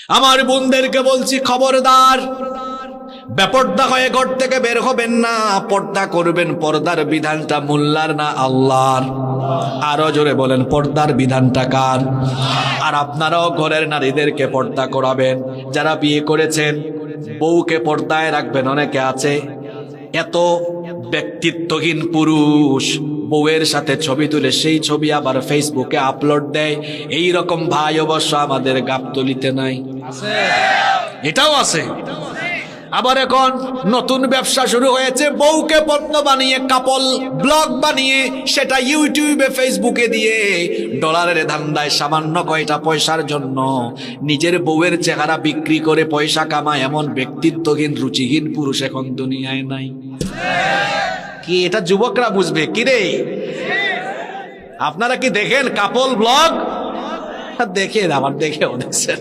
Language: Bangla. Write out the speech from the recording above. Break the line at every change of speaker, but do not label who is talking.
আমার বোনদেরকে বলছি, খবরদার, বেপর্দা হয়ে ঘর থেকে বের হবেন না, পর্দা করবেন। পর্দার বিধানটা মোল্লার না আল্লাহর? আরো জোরে বলেন, পর্দার বিধানটা কার? আর আপনারাও ঘরের নারীদেরকে পর্দা করাবেন। যারা বিয়ে করেছেন বউকে পর্দায় রাখবেন। অনেকে আছে এত ব্যক্তিত্বহীন পুরুষ, বউয়ের সাথে ছবি তুলে সেই ছবি আবার ফেসবুকে আপলোড দেয়। এই রকম ভাই অবশ্য আমাদের গাবতলিতে নাই, এটাও আছে। আবার এখন নতুন ব্যবসা শুরু হয়েছে, বউকে পণ্য বানিয়ে কাপল ব্লগ বানিয়ে সেটা ইউটিউবে ফেসবুকে দিয়ে ডলারের ধান্দায় সামান্য কয়টা পয়সার জন্য নিজের বউয়ের চেহারা বিক্রি করে পয়সা কামায়। এমন ব্যক্তিত্বহীন রুচিহীন পুরুষ এখন দুনিয়ায় নাই। কি এটা যুবকরা বুঝবে কি রে? আপনারা কি দেখেন কাপল ব্লগ? দেখেন, আমার দেখেও দেখছেন।